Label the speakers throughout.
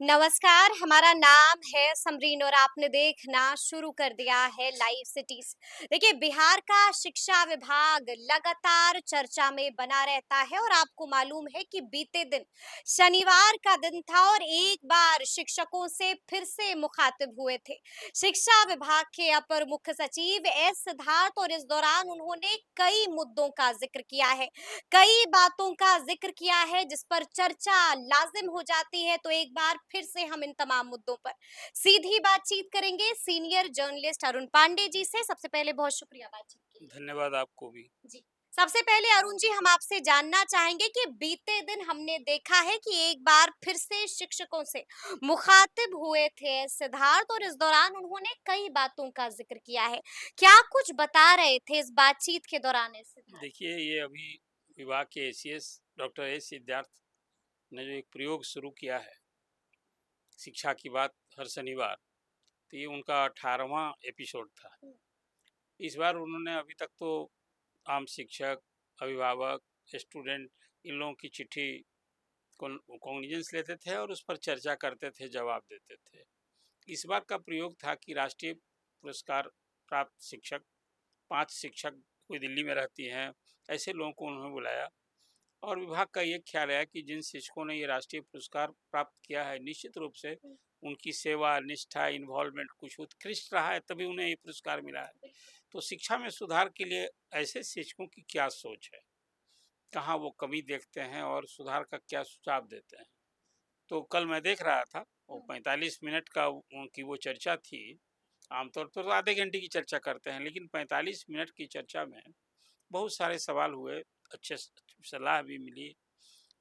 Speaker 1: नमस्कार, हमारा नाम है समरीन और आपने देखना शुरू कर दिया है लाइव सिटीज। देखिए, बिहार का शिक्षा विभाग लगातार चर्चा में बना रहता है और आपको मालूम है कि बीते दिन शनिवार का दिन था और एक बार शिक्षकों से फिर से मुखातिब हुए थे शिक्षा विभाग के अपर मुख्य सचिव एस सिद्धार्थ। और इस दौरान उन्होंने कई मुद्दों का जिक्र किया है, कई बातों का जिक्र किया है जिस पर चर्चा लाजिम हो जाती है। तो एक बार फिर से हम इन तमाम मुद्दों पर सीधी बातचीत करेंगे सीनियर जर्नलिस्ट अरुण पांडे जी से। सबसे पहले बहुत शुक्रिया बातचीत के लिए।
Speaker 2: धन्यवाद आपको भी।
Speaker 1: जी, सबसे पहले अरुण जी, हम आपसे जानना चाहेंगे कि बीते दिन हमने देखा है कि एक बार फिर से शिक्षकों से मुखातिब हुए थे सिद्धार्थ और इस दौरान उन्होंने कई बातों का जिक्र किया है। क्या कुछ बता रहे थे इस बातचीत के दौरान सिद्धार्थ?
Speaker 2: देखिए, ये अभी विभाग के एसीएस डॉक्टर एस सिद्धार्थ ने जो एक प्रयोग शुरू किया है, शिक्षा की बात हर शनिवार, तो ये उनका 18वां एपिसोड था। इस बार उन्होंने अभी तक तो आम शिक्षक, अभिभावक, स्टूडेंट, इन लोगों की चिट्ठी कॉग्निजेंस लेते थे और उस पर चर्चा करते थे, जवाब देते थे। इस बार का प्रयोग था कि राष्ट्रीय पुरस्कार प्राप्त शिक्षक, 5 शिक्षक कोई दिल्ली में रहती हैं, ऐसे लोगों को उन्होंने बुलाया और विभाग का ये ख्याल है कि जिन शिक्षकों ने ये राष्ट्रीय पुरस्कार प्राप्त किया है, निश्चित रूप से उनकी सेवा, निष्ठा, इन्वॉल्वमेंट कुछ उत्कृष्ट रहा है, तभी उन्हें ये पुरस्कार मिला है। तो शिक्षा में सुधार के लिए ऐसे शिक्षकों की क्या सोच है, कहाँ वो कमी देखते हैं और सुधार का क्या सुझाव देते हैं। तो कल मैं देख रहा था, वो 45 मिनट का उनकी वो चर्चा थी। आमतौर पर तो आधे घंटे की चर्चा करते हैं, लेकिन 45 मिनट की चर्चा में बहुत सारे सवाल हुए, अच्छे सलाह भी मिली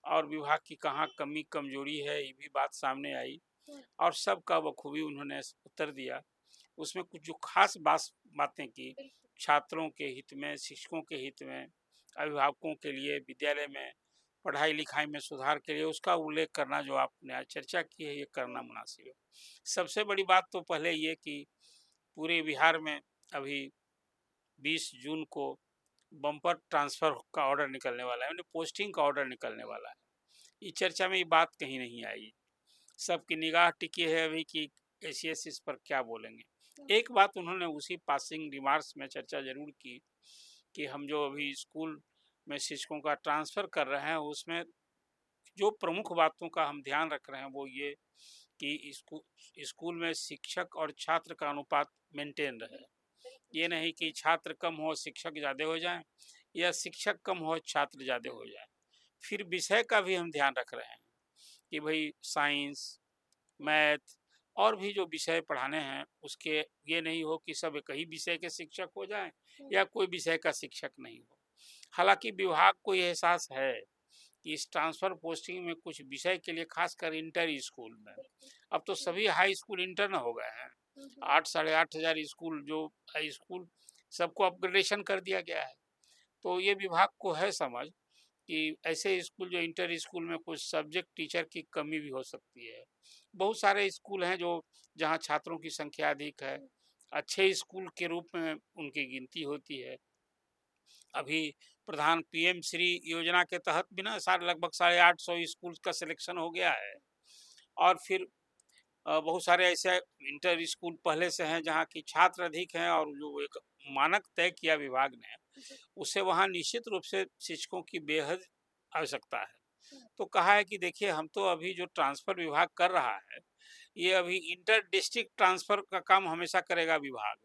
Speaker 2: और विभाग की कहाँ कमी कमजोरी है ये भी बात सामने आई और सबका बखूबी उन्होंने उत्तर दिया। उसमें कुछ जो खास बातें की, छात्रों के हित में, शिक्षकों के हित में, अभिभावकों के लिए, विद्यालय में पढ़ाई लिखाई में सुधार के लिए, उसका उल्लेख करना जो आपने आज चर्चा की है, ये करना मुनासिब है। सबसे बड़ी बात तो पहले ये कि पूरे बिहार में अभी 20 जून को बम्पर ट्रांसफर का ऑर्डर निकलने वाला है, यानी पोस्टिंग का ऑर्डर निकलने वाला है। इस चर्चा में ये बात कहीं नहीं आई। सबकी निगाह टिकी है अभी कि एसीएस इस पर क्या बोलेंगे। एक बात उन्होंने उसी पासिंग रिमार्क्स में चर्चा जरूर की कि हम जो अभी स्कूल में शिक्षकों का ट्रांसफर कर रहे हैं, उसमें जो प्रमुख बातों का हम ध्यान रख रहे हैं वो ये कि स्कूल में शिक्षक और छात्र का अनुपात मेंटेन रहे। ये नहीं कि छात्र कम हो शिक्षक ज़्यादा हो जाएं या शिक्षक कम हो छात्र ज़्यादा हो जाएं। फिर विषय का भी हम ध्यान रख रहे हैं कि भाई साइंस, मैथ और भी जो विषय पढ़ाने हैं उसके ये नहीं हो कि सब एक ही विषय के शिक्षक हो जाएं या कोई विषय का शिक्षक नहीं हो। हालांकि विभाग को ये एहसास है कि इस ट्रांसफर पोस्टिंग में कुछ विषय के लिए खासकर इंटर स्कूल में अब तो सभी हाई स्कूल इंटर न हो गए हैं। 8 साढ़े 8 हजार स्कूल जो हाई स्कूल सबको अपग्रेडेशन कर दिया गया है। तो ये विभाग को है समझ कि ऐसे स्कूल जो इंटर स्कूल में कुछ सब्जेक्ट टीचर की कमी भी हो सकती है। बहुत सारे स्कूल हैं जो जहाँ छात्रों की संख्या अधिक है, अच्छे स्कूल के रूप में उनकी गिनती होती है। अभी प्रधान पीएम श्री योजना के तहत भी ना सारे लगभग 850 स्कूल का सिलेक्शन हो गया है और फिर बहुत सारे ऐसे इंटर स्कूल पहले से हैं जहाँ की छात्र अधिक हैं और जो एक मानक तय किया विभाग ने, उससे वहाँ निश्चित रूप से शिक्षकों की बेहद आवश्यकता है। तो कहा है कि देखिए, हम तो अभी जो ट्रांसफर विभाग कर रहा है, ये अभी इंटर डिस्ट्रिक्ट ट्रांसफर का काम हमेशा करेगा विभाग,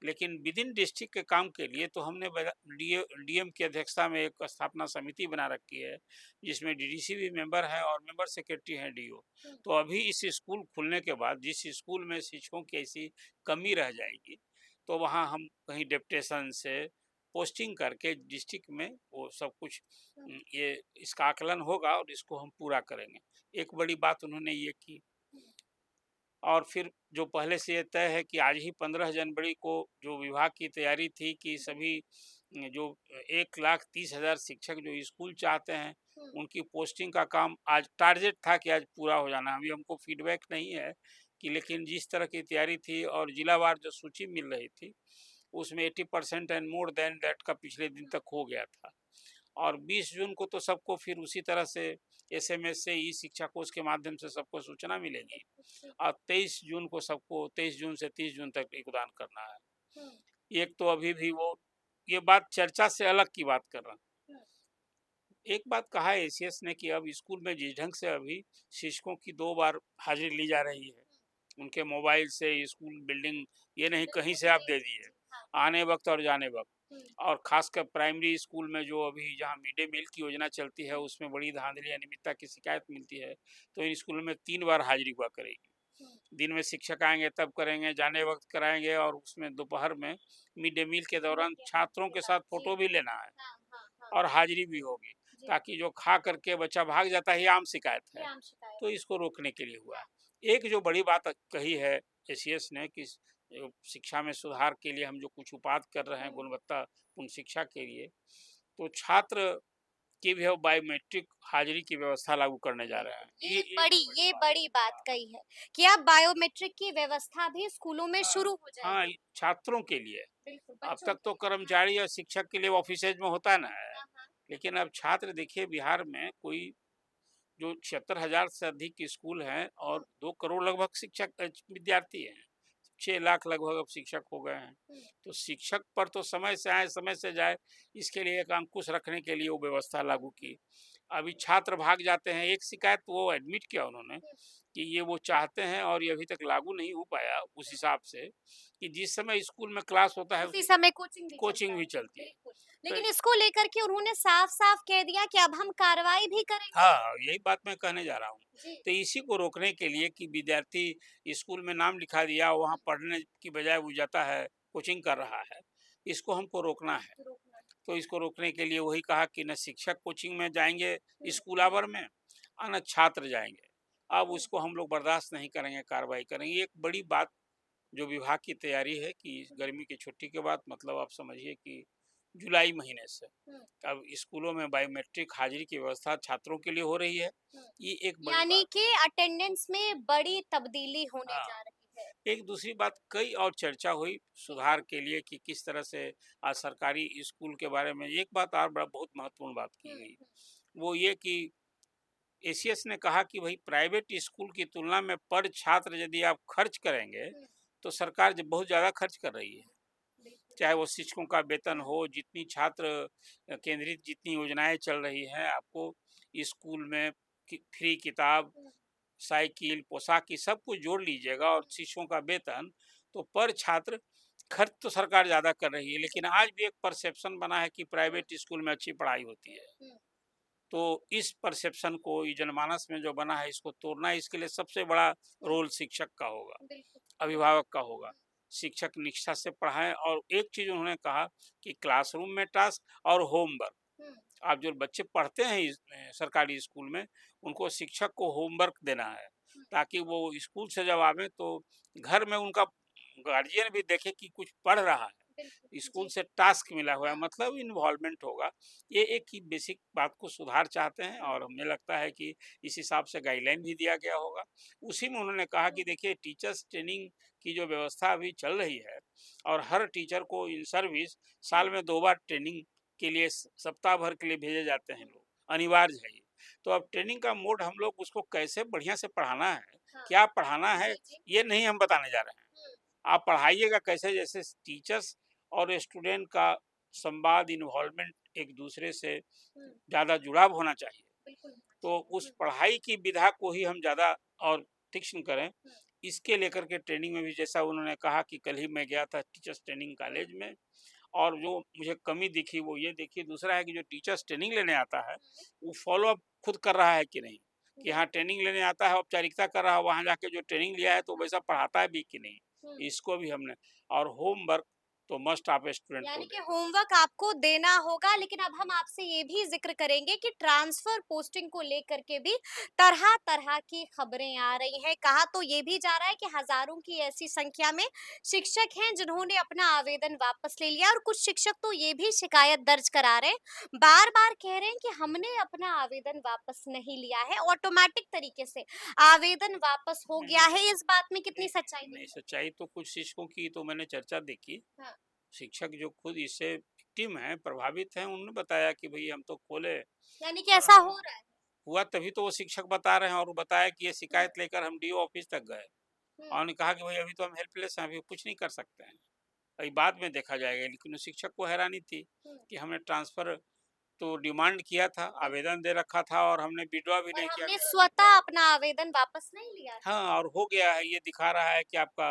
Speaker 2: लेकिन विद इन डिस्ट्रिक्ट के काम के लिए तो हमने डीएम की अध्यक्षता में एक स्थापना समिति बना रखी है जिसमें डीडीसी भी मेंबर है और मेंबर सेक्रेटरी हैं डीओ। तो अभी इस स्कूल खुलने के बाद जिस स्कूल में शिक्षकों की ऐसी कमी रह जाएगी, तो वहाँ हम कहीं डेप्यूटेशन से पोस्टिंग करके डिस्ट्रिक्ट में वो सब कुछ ये इसका आकलन होगा और इसको हम पूरा करेंगे। एक बड़ी बात उन्होंने ये की और फिर जो पहले से ये तय है कि आज ही 15 जनवरी को जो विभाग की तैयारी थी कि सभी जो 1,30,000 शिक्षक जो स्कूल चाहते हैं उनकी पोस्टिंग का काम आज टारगेट था कि आज पूरा हो जाना है। अभी हमको फीडबैक नहीं है कि, लेकिन जिस तरह की तैयारी थी और जिलावार जो सूची मिल रही थी उसमें 80% एंड मोर देन दैट का पिछले दिन तक हो गया था। और 20 जून को तो सबको फिर उसी तरह से एसएमएस से ई शिक्षा कोष के माध्यम से सबको सूचना मिलेगी और 23 जून को सबको 23 जून से 30 जून तक योगदान करना है। एक तो अभी भी वो ये बात चर्चा से अलग की बात कर रहा हूँ। एक बात कहा है एसीएस ने कि अब स्कूल में जिस ढंग से अभी शिक्षकों की 2 बार हाजिरी ली जा रही है, उनके मोबाइल से स्कूल बिल्डिंग ये नहीं कहीं से आप दे दिए, आने वक्त और जाने वक्त। और खासकर प्राइमरी स्कूल में जो अभी जहाँ मिड डे मील की योजना चलती है उसमें बड़ी धांधली अनियमितता की शिकायत मिलती है, तो इन स्कूलों में 3 बार हाजिरी हुआ करेगी। दिन में शिक्षक आएंगे तब करेंगे, जाने वक्त कराएंगे और उसमें दोपहर में मिड डे मील के दौरान छात्रों के साथ फोटो भी लेना है और हाजिरी भी होगी, ताकि जो खा करके बच्चा भाग जाता है ये आम शिकायत है, तो इसको रोकने के लिए हुआ है। एक जो बड़ी बात कही है एसीएस ने कि शिक्षा में सुधार के लिए हम जो कुछ उपाय कर रहे हैं गुणवत्तापूर्ण शिक्षा के लिए, तो छात्र की भी बायोमेट्रिक हाजिरी की व्यवस्था लागू करने जा रहे हैं।
Speaker 1: ये बड़ी बात कही है कि अब बायोमेट्रिक की व्यवस्था भी स्कूलों में शुरू हो
Speaker 2: हाँ,
Speaker 1: जाएगी।
Speaker 2: छात्रों के लिए।
Speaker 1: बिल्कुल,
Speaker 2: अब
Speaker 1: बच्चों
Speaker 2: तक तो
Speaker 1: के लिए।
Speaker 2: कर्मचारी और शिक्षक के लिए ऑफिसेज में होता ना है,
Speaker 1: हाँ, हाँ।
Speaker 2: लेकिन अब छात्र देखिए बिहार में कोई जो 76,000 से अधिक स्कूल हैं और 2 करोड़ लगभग शिक्षक विद्यार्थी हैं। 6 लाख लगभग अब शिक्षक हो गए हैं। तो शिक्षक पर तो समय से आए, समय से जाए, इसके लिए एक अंकुश रखने के लिए वो व्यवस्था लागू की। अभी छात्र भाग जाते हैं, एक शिकायत वो एडमिट किया उन्होंने कि ये वो चाहते हैं और ये अभी तक लागू नहीं हो पाया उस हिसाब से कि जिस समय स्कूल में क्लास होता है,
Speaker 1: उसी समय
Speaker 2: कोचिंग भी चलती है।
Speaker 1: बिल्कुल।
Speaker 2: तो
Speaker 1: लेकिन इसको लेकर के उन्होंने साफ-साफ कह दिया कि अब हम कार्रवाई भी करेंगे।
Speaker 2: हाँ, यही बात मैं कहने जा रहा हूँ।
Speaker 1: जी।
Speaker 2: तो इसी को रोकने के लिए कि विद्यार्थी स्कूल में नाम लिखा दिया, वहाँ पढ़ने की बजाय वो जाता है, कोचिंग कर रहा है, इसको हमको रोकना है। तो इसको रोकने के लिए वही कहा कि न शिक्षक कोचिंग में जाएँगे स्कूल आवर में और न छात्र जाएँगे। अब उसको हम लोग बर्दाश्त नहीं करेंगे, कार्रवाई करेंगे। ये एक बड़ी बात जो विभाग की तैयारी है कि गर्मी की छुट्टी के बाद मतलब आप समझिए कि जुलाई महीने से अब स्कूलों में बायोमेट्रिक हाजिरी की व्यवस्था छात्रों के लिए हो रही है। ये एक बड़ी
Speaker 1: यानी
Speaker 2: बात
Speaker 1: कि अटेंडेंस में बड़ी तब्दीली होने
Speaker 2: हाँ।
Speaker 1: जा रही है।
Speaker 2: एक दूसरी बात कई और चर्चा हुई सुधार के लिए कि किस तरह से आज सरकारी स्कूल के बारे में एक बात और बड़ा बहुत महत्वपूर्ण बात की गई, वो ये कि एसीएस ने कहा कि भाई प्राइवेट स्कूल की तुलना में पर छात्र यदि आप खर्च करेंगे तो सरकार जब बहुत ज़्यादा खर्च कर रही है, चाहे वो शिक्षकों का वेतन हो, जितनी छात्र केंद्रित जितनी योजनाएं चल रही हैं, आपको स्कूल में फ्री किताब, साइकिल, पोशाक की सब कुछ जोड़ लीजिएगा और शिक्षकों का वेतन, तो पर छात्र खर्च तो सरकार ज़्यादा कर रही है, लेकिन आज भी एक परसेप्शन बना है कि प्राइवेट स्कूल में अच्छी पढ़ाई होती है। तो इस परसेप्शन को ये जनमानस में जो बना है इसको तोड़ना है, इसके लिए सबसे बड़ा रोल शिक्षक का होगा, अभिभावक का होगा। शिक्षक निष्ठा से पढ़ाएं और एक चीज उन्होंने कहा कि क्लासरूम में टास्क और होमवर्क, आप जो बच्चे पढ़ते हैं सरकारी स्कूल में उनको शिक्षक को होमवर्क देना है, ताकि वो स्कूल से जब आवे तो घर में उनका गार्जियन भी देखे कि कुछ पढ़ रहा है, स्कूल से टास्क मिला हुआ है, मतलब इन्वॉल्वमेंट होगा। ये एक ही बेसिक बात को सुधार चाहते हैं और हमें लगता है कि इस हिसाब से गाइडलाइन भी दिया गया होगा। उसी में उन्होंने कहा कि देखिए टीचर्स ट्रेनिंग की जो व्यवस्था अभी चल रही है और हर टीचर को इन सर्विस साल में 2 बार ट्रेनिंग के लिए सप्ताह भर के लिए भेजे जाते हैं लोग, अनिवार्य है ये। तो अब ट्रेनिंग का मोड हम लोग उसको कैसे बढ़िया से पढ़ाना है, क्या पढ़ाना है, ये नहीं हम बताने जा रहे हैं। आप पढ़ाइएगा कैसे, जैसे टीचर्स और स्टूडेंट का संवाद इन्वॉल्वमेंट एक दूसरे से ज़्यादा जुड़ाव होना चाहिए। तो उस पढ़ाई की विधा को ही हम ज़्यादा और तीक्ष्ण करें, इसके लेकर के ट्रेनिंग में भी जैसा उन्होंने कहा कि कल ही मैं गया था टीचर्स ट्रेनिंग कॉलेज में और जो मुझे कमी दिखी वो ये देखी, दूसरा है कि जो टीचर्स ट्रेनिंग लेने आता है वो फॉलो अप खुद कर रहा है कि नहीं, कि हाँ ट्रेनिंग लेने आता है औपचारिकता कर रहा है, वहाँ जाके जो ट्रेनिंग लिया है तो वैसा पढ़ाता है भी कि नहीं, इसको भी हमने। और होमवर्क तो मस्ट आप स्टूडेंट को
Speaker 1: यानी कि
Speaker 2: दें।
Speaker 1: होमवर्क आपको देना होगा, लेकिन अब हम आपसे ये भी जिक्र करेंगे कि ट्रांसफर पोस्टिंग को लेकर के भी तरह-तरह की खबरें आ रही हैं। कहा तो ये भी जा रहा है कि हजारों की ऐसी संख्या में शिक्षक हैं जिन्होंने अपना आवेदन वापस ले लिया और कुछ शिक्षक तो ये भी शिकायत दर्ज करा रहे हैं, बार-बार कह रहे हैं कि हमने अपना आवेदन वापस नहीं लिया है, ऑटोमेटिक तरीके से आवेदन वापस हो गया है। इस बात में कितनी सच्चाई
Speaker 2: नहीं,
Speaker 1: है?
Speaker 2: सच्चाई तो कुछ शिक्षकों की तो मैंने चर्चा देखी,
Speaker 1: हाँ।
Speaker 2: शिक्षक जो खुद इससे विक्टिम हैं, प्रभावित हैं, उन्होंने बताया कि भई हम तो खोले
Speaker 1: यानी कि
Speaker 2: और
Speaker 1: ऐसा
Speaker 2: हम
Speaker 1: हो रहा है।
Speaker 2: हुआ तभी तो वो शिक्षक बता रहे हैं और वो बताया कि ये
Speaker 1: हुँ,
Speaker 2: शिकायत लेकर हम डीओ ऑफिस तक गए
Speaker 1: हुँ,
Speaker 2: और उन्होंने कहा कि भई अभी तो हम हेल्पलेस हैं, अभी कुछ नहीं कर सकते हैं। अभी बाद में देखा जाएगा, लेकिन उस शिक्षक को हैरानी थी
Speaker 1: हुँ।
Speaker 2: कि हमने ट्रांसफ़र तो डिमांड किया था, आवेदन दे रखा था और हमने विथड्रॉ भी
Speaker 1: और
Speaker 2: नहीं किया,
Speaker 1: हमने
Speaker 2: मेरा
Speaker 1: स्वतः अपना आवेदन वापस नहीं लिया है।
Speaker 2: हाँ, और हो गया है, ये दिखा रहा है कि आपका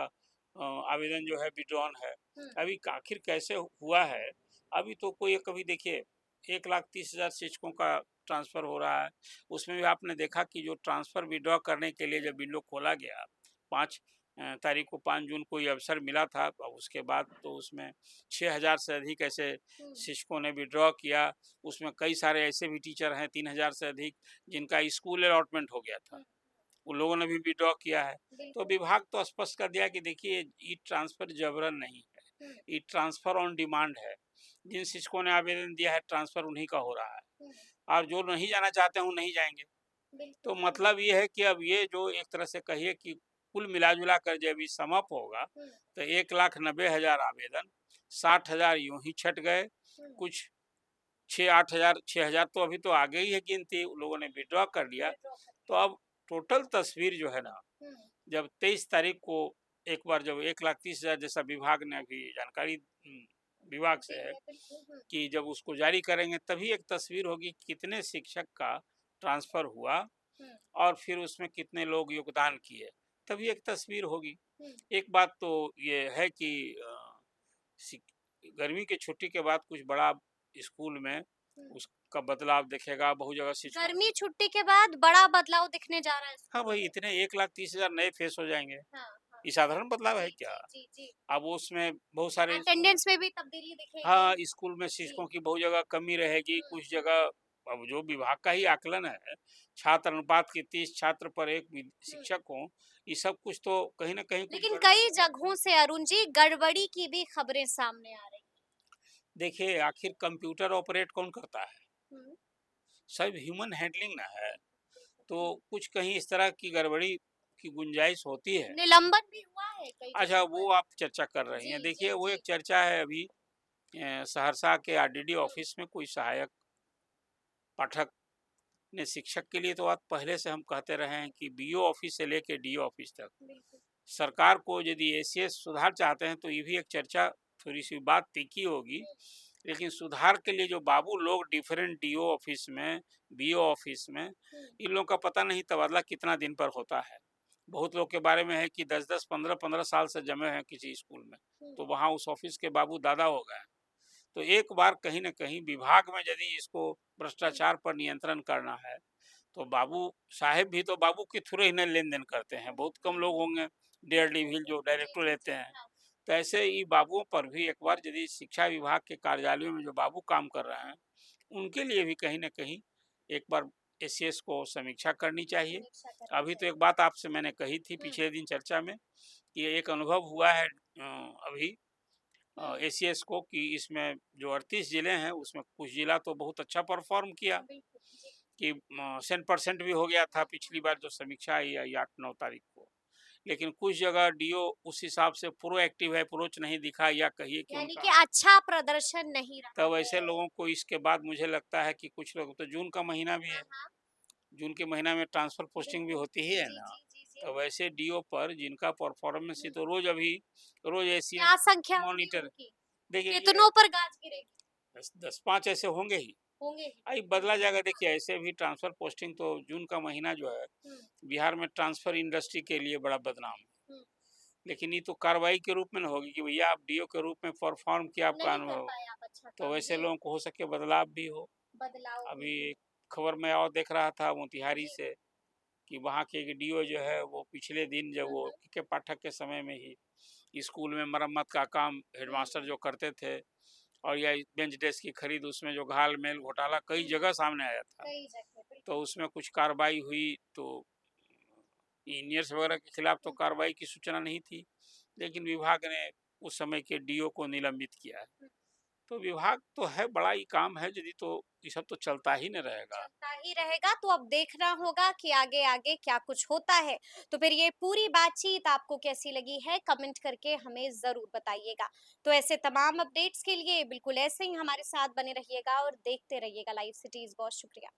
Speaker 2: आवेदन जो है विथड्रॉन है।
Speaker 1: हुँ,
Speaker 2: अभी आखिर कैसे हुआ है? अभी तो कोई कभी देखिए 1,30,000 शिक्षकों का ट्रांसफ़र हो रहा है। उसमें भी आपने देखा कि जो ट्रांसफ़र विथड्रॉ करने के लिए जब विंडो खोला गया 5 तारीख को 5 जून को ये अवसर मिला था। अब उसके बाद तो उसमें 6,000 से अधिक ऐसे
Speaker 1: हुँ,
Speaker 2: शिक्षकों ने विथड्रॉ किया। उसमें कई सारे ऐसे भी टीचर हैं 3,000 से अधिक जिनका स्कूल अलॉटमेंट हो गया था।
Speaker 1: हुँ,
Speaker 2: उन लोगों ने भी विथड्रॉ किया है। तो
Speaker 1: बिल्कुल।
Speaker 2: विभाग तो स्पष्ट कर दिया कि देखिए ई ट्रांसफ़र जबरन नहीं है,
Speaker 1: हुँ,
Speaker 2: ई ट्रांसफ़र ऑन डिमांड है। जिन शिक्षकों ने आवेदन दिया है ट्रांसफ़र उन्हीं का हो रहा है
Speaker 1: हुँ,
Speaker 2: और जो नहीं जाना चाहते हैं वो नहीं जाएँगे।
Speaker 1: बिल्कुल
Speaker 2: तो
Speaker 1: सही।
Speaker 2: मतलब ये है कि अब ये जो एक तरह से कहिए कि कुल मिला-जुला कर जब ये समाप्त होगा,
Speaker 1: हुँ,
Speaker 2: तो 1,90,000 आवेदन, 60,000 यूँ ही छँट गए,
Speaker 1: हुँ,
Speaker 2: कुछ 6-8,000 6,000 तो अभी तो आगे ही है गिनती, उन लोगों ने विथड्रॉ कर लिया।
Speaker 1: विथड्रॉ कर
Speaker 2: तो
Speaker 1: लिया।
Speaker 2: अब टोटल तस्वीर जो है ना,
Speaker 1: हुँ,
Speaker 2: जब 23 तारीख को एक बार जब 1,30,000 जैसा विभाग ने अभी जानकारी विभाग से
Speaker 1: दी
Speaker 2: है
Speaker 1: है बिल्कुल। हुँ,
Speaker 2: कि जब उसको जारी करेंगे तभी एक तस्वीर होगी कि कितने शिक्षक का ट्रांसफ़र हुआ
Speaker 1: हुँ,
Speaker 2: और फिर उसमें कितने लोग योगदान किए, तभी एक तस्वीर होगी।
Speaker 1: हुँ,
Speaker 2: एक बात तो ये है कि सिक गर्मी की छुट्टी के बाद कुछ बड़ा स्कूल में
Speaker 1: हुँ।
Speaker 2: उसका बदलाव दिखेगा, बहुत जगह शिक्षकों
Speaker 1: गर्मी छुट्टी के बाद बड़ा बदलाव दिखने जा रहा है
Speaker 2: हाँ
Speaker 1: स्कूलों
Speaker 2: भाई,
Speaker 1: में।
Speaker 2: इतने 1,30,000 नए फेस हो जाएँगे।
Speaker 1: हाँ, हाँ।
Speaker 2: ये साधारण बदलाव है
Speaker 1: जी,
Speaker 2: क्या?
Speaker 1: जी, जी, जी।
Speaker 2: अब उसमें बहुत सारे स्कूल
Speaker 1: अटेंडेंस में भी तब्दीली दिखेगी।
Speaker 2: हाँ, स्कूल में
Speaker 1: जी।
Speaker 2: शिक्षकों की बहुत जगह कमी रहेगी,
Speaker 1: हुँ,
Speaker 2: कुछ
Speaker 1: हुँ,
Speaker 2: जगह अब जो विभाग का ही आकलन है, छात्र अनुपात की 30 छात्र पर 1
Speaker 1: हुँ।
Speaker 2: शिक्षक हों, ये सब कुछ तो कहीं न कहीं कुछ
Speaker 1: लेकिन
Speaker 2: गड़बड़
Speaker 1: कई
Speaker 2: है।
Speaker 1: जगहों से अरुण जी गड़बड़ी की भी खबरें सामने आ रही हैं।
Speaker 2: देखिए, आखिर कंप्यूटर ऑपरेट कौन करता है?
Speaker 1: हुँ,
Speaker 2: सब ह्यूमन हैंडलिंग ना है, तो
Speaker 1: हुँ।
Speaker 2: कुछ कहीं इस तरह की गड़बड़ी की गुंजाइश होती है।
Speaker 1: निलंबन भी हुआ है कई
Speaker 2: अच्छा,
Speaker 1: जगहों पर।
Speaker 2: वो आप चर्चा कर रही हैं।
Speaker 1: जी,
Speaker 2: देखिए,
Speaker 1: जी,
Speaker 2: वो एक
Speaker 1: जी।
Speaker 2: चर्चा है अभी सहरसा के आरडीडी
Speaker 1: हुँ,
Speaker 2: ऑफिस में कोई सहायक पाठक ने शिक्षक के लिए तो बात पहले से हम कहते रहे हैं कि बीओ ऑफिस से लेके डीओ ऑफिस तक
Speaker 1: बिल्कुल।
Speaker 2: सरकार को यदि एसीएस सुधार चाहते हैं तो ये भी एक चर्चा थोड़ी सी बात तीखी होगी।
Speaker 1: हुँ,
Speaker 2: लेकिन सुधार के लिए जो बाबू लोग डिफरेंट डीओ ऑफिस में बीओ ऑफिस में
Speaker 1: हुँ,
Speaker 2: इन लोगों का पता नहीं तबादला कितना दिन पर होता है। बहुत लोग के बारे में है कि 10-10 15-15 साल से जमे हैं किसी स्कूल में,
Speaker 1: हुँ,
Speaker 2: तो वहाँ उस ऑफिस के बाबू दादा हो गए। तो एक बार कहीं न कहीं विभाग में यदि इसको
Speaker 1: हुँ।
Speaker 2: भ्रष्टाचार पर नियंत्रण करना है, तो बाबू साहेब भी तो बाबू के थ्रू ही ना लेन-देन करते हैं। बहुत कम लोग होंगे डेढ़ डिविल जो
Speaker 1: जी,
Speaker 2: डायरेक्टर
Speaker 1: जी,
Speaker 2: लेते
Speaker 1: जी।
Speaker 2: हैं।
Speaker 1: हाँ।
Speaker 2: तो ऐसे ही बाबुओं पर भी एक बार यदि शिक्षा विभाग के कार्यालयों में जो बाबू काम कर रहे हैं, उनके लिए भी कहीं न कहीं एक बार एसीएस को समीक्षा करनी चाहिए।
Speaker 1: समीक्षा करनी
Speaker 2: अभी तो
Speaker 1: चाहिए।
Speaker 2: एक बात आपसे मैंने कही थी
Speaker 1: हुँ,
Speaker 2: पिछले दिन चर्चा में कि एक अनुभव हुआ है अभी
Speaker 1: हुँ।
Speaker 2: एसीएस को कि इसमें जो 38 ज़िले हैं उसमें कुछ ज़िला तो बहुत अच्छा परफ़ॉर्म किया
Speaker 1: बिल्कुल, जी।
Speaker 2: कि 100% भी हो गया था पिछली बार जो समीक्षा आई है 8-9 तारीख को। लेकिन कुछ जगह डीओ उस हिसाब से प्रोएक्टिव है, अप्रोच नहीं दिखा या कहिए कि
Speaker 1: यानी कि
Speaker 2: उनका
Speaker 1: अच्छा प्रदर्शन नहीं रहा
Speaker 2: तब ऐसे
Speaker 1: है।
Speaker 2: लोगों को इसके बाद मुझे लगता है कि कुछ लोग तो जून का महीना भी
Speaker 1: हाँ,
Speaker 2: है,
Speaker 1: हाँ।
Speaker 2: जून के महीना में ट्रांसफ़र पोस्टिंग भी
Speaker 1: बिल्कुल।
Speaker 2: होती ही है
Speaker 1: जी,
Speaker 2: ना,
Speaker 1: जी, जी, जी।
Speaker 2: तो वैसे डीओ पर जिनका परफ़ॉर्मेंस ही
Speaker 1: हुँ।
Speaker 2: तो रोज़
Speaker 1: क्या
Speaker 2: एसीएस
Speaker 1: संख्या होगी
Speaker 2: मॉनिटर
Speaker 1: उनकी?
Speaker 2: देखिए ये
Speaker 1: कितनों पर गाज गिरेगी?
Speaker 2: 10-5 ऐसे होंगे ही।
Speaker 1: होंगे ही।
Speaker 2: अभी बदला जाएगा देखिए ऐसे भी ट्रांसफ़र पोस्टिंग तो जून का महीना जो है,
Speaker 1: हुँ,
Speaker 2: बिहार में ट्रांसफ़र इंडस्ट्री के लिए बड़ा बदनाम है।
Speaker 1: हुँ।
Speaker 2: लेकिन ये तो कार्रवाई के रूप में ना होगी कि भैया आप डीओ के रूप में परफ़ॉर्म किया आपका
Speaker 1: नहीं कर
Speaker 2: अनुभव,
Speaker 1: पाए आप अच्छा
Speaker 2: तो
Speaker 1: काम।
Speaker 2: वैसे
Speaker 1: जी,
Speaker 2: लोगों को हो सके बदलाव भी हो।
Speaker 1: बदलाव भी
Speaker 2: अभी
Speaker 1: हो।
Speaker 2: एक खबर मैं और देख रहा था मोतिहारी
Speaker 1: जी।
Speaker 2: से कि वहाँ के एक डीओ जो है वो पिछले दिन जब
Speaker 1: हुँ,
Speaker 2: वो
Speaker 1: हुँ,
Speaker 2: के पाठक के समय में ही स्कूल में मरम्मत का काम
Speaker 1: हुँ,
Speaker 2: हेडमास्टर जो करते थे और या बेंच डेस्क की खरीद उसमें जो घाल-मेल घोटाला कई
Speaker 1: हुँ,
Speaker 2: जगह सामने आया था।
Speaker 1: कई जगह
Speaker 2: तो
Speaker 1: बिल्कुल।
Speaker 2: उसमें कुछ कार्रवाई हुई तो इंजीनियर्स वगैरह के खिलाफ तो
Speaker 1: हुँ,
Speaker 2: कार्रवाई की सूचना नहीं थी, लेकिन विभाग ने उस समय के डीओ को निलंबित किया है।
Speaker 1: हुँ।
Speaker 2: तो विभाग तो है, बड़ा ही काम है, यदि तो ये सब तो चलता ही न रहेगा।
Speaker 1: चलता ही रहेगा, तो अब देखना होगा कि आगे-आगे क्या कुछ होता है। तो फिर ये पूरी बातचीत आपको कैसी लगी है, कमेंट करके हमें ज़रूर बताइएगा। तो ऐसे तमाम अपडेट्स के लिए बिल्कुल ऐसे ही हमारे साथ बने रहिएगा और देखते रहिएगा लाइव सिटीज़। बहुत शुक्रिया।